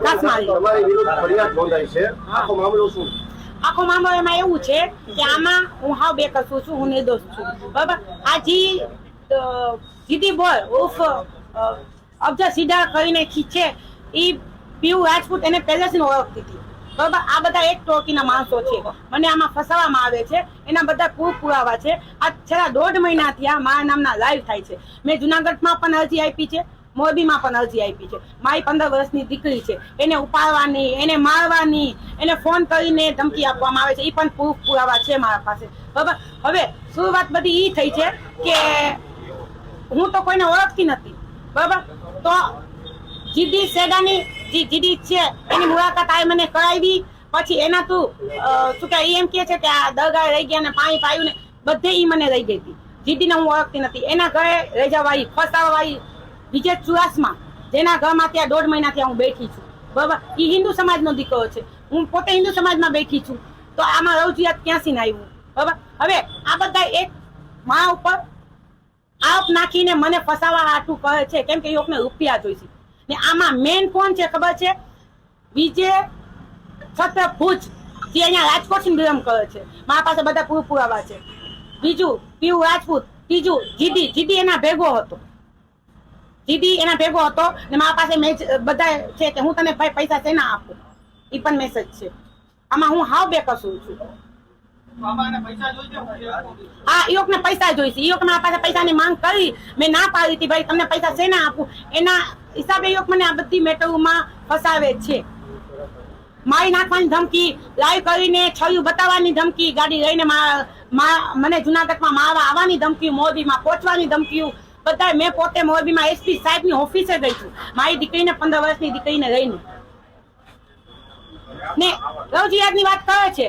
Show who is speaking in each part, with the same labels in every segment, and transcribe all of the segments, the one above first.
Speaker 1: ઘાસ મારી.
Speaker 2: તમારી વિરુદ્ધ ફરિયાદ નોંધાઈ છે, આખો મામલો શું?
Speaker 1: આખો મામલો એમાં એવું છે કે આમાં હું હાવ બેકસું છું, હું નિર્દોષ છું. બરાબર. આ જીદી બોય ઉફ અફઝલ સીધા કરીને ખીચે એ પીયુ રાજપૂત એને પહેલેથી ઓળખતી હતી. બરાબર. આ બધા એક ટોળકીના માણસો છે, મને આમાં ફસાવવામાં આવે છે. એના બધા પુરાવા છે. આ છેલ્લા 1.5 મહિનાથી આ મારા નામના લાઈવ થાય છે. મેં જુનાગઢમાં પણ અરજી આપી છે, મોરબીમાં પણ અરજી આપી છે. મારી 15 વર્ષની દીકરી છે, એને ઉપાડવાની, એને મારવાની, એને ફોન કરીને ધમકી આપવામાં આવે છે. એ પણ પુરાવા છે મારા પાસે. બરાબર. હવે શરૂઆત બધી એ થઈ છે કે હું તો કોઈને ઓળખતી નથી. બરાબર. તો જીદી સેડાની જીદી છે એની મુલાકાત આ મને કરાવી. પછી એના તું શું કે એમ કે છે કે આ દરગાહ રહી ગયા ને પાણી પાયું ને બધે ઈ મને રહી ગઈ હતી. જીદીને હું ઓળખતી નથી. એના ઘરે રહી જવાળી ફસાવાળી વિજય ચુડાસમા જેના ઘરમાં ત્યાં 1.5 મહિનાથી હું બેઠી છું. બરાબર. એ હિન્દુ સમાજનો દીકરો છે, હું પોતે હિન્દુ સમાજમાં બેઠી છું. તો આમાં રજૂઆત ક્યાંથી ના આવ્યું? બરાબર. હવે આ બધા એક મા ઉપર આપ નાખીને મને ફસાવા આટલું કહે છે કેમ કે યોગને રૂપિયા જોઈશે. ને આમાં મેન કોણ છે ખબર છે? વિજય છત્ર ભુજ જે અહીંયા રાજકોટ બિલોંગ કરે છે. મારા પાસે બધા પુરાવા છે. બીજું પીયુ રાજપૂત, ત્રીજું જીદી એના ભેગો હતો. જીદી એના ભેગો હતો ને મારા પાસે બધા છે કે હું તને ભાઈ પૈસા શેના આપું, એ પણ મેસેજ છે. આમાં હું હાવ બેકસું છું. હા, ઈયોકને પૈસા જોઈશે. ઈયોક મારા પાસે પૈસાની માંગ કરી, મેં ના પાડી હતી ભાઈ તમને પૈસા શેના આપું. એના હિસાબે ઈયોક મને આ બધી મેટરોમાં ફસાવે છે. મારી નાખવાની ધમકી, લાઈવ કરીને છયું બતાવવાની ધમકી, ગાડી લઈને મને જુનાગઢમાં મારવા આવવાની ધમકી, મોરબીમાં પહોંચવાની ધમકીઓ બધા. મેં પોતે મોરબીમાં એસપી સાહેબની ઓફિસે ગઈ છું મારી દીકરીને 15 વર્ષની દીકરીને લઈને. ને રજૂઆતની વાત કરે છે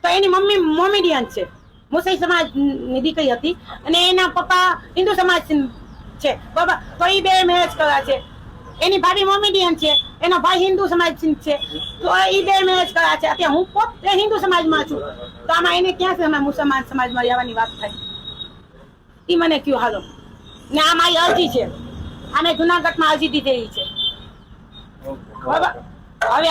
Speaker 1: તો એની મમ્મી મોમેડિયન છે, મુસ્લિમ સમાજની દીકરી હતી અને એના પપ્પા હિન્દુ સમાજ છે. બરાબર. તો એ બે મેરેજ કર્યા છે. એની ભાભી મોમેડિયન છે, એનો ભાઈ હિન્દુ સમાજ છે. તો એ બે મેરેજ કર્યા છે. અત્યારે હું પોતે હિન્દુ સમાજમાં છું. તો આમાં એને ક્યાંથી અમે મુસલમાન સમાજમાં રહેવાની વાત થાય? એ મને કયો હાલો. ને આ મારી અરજી છે, આને જુનાગઢમાં અરજી દીધેલી છે. બરાબર. હવે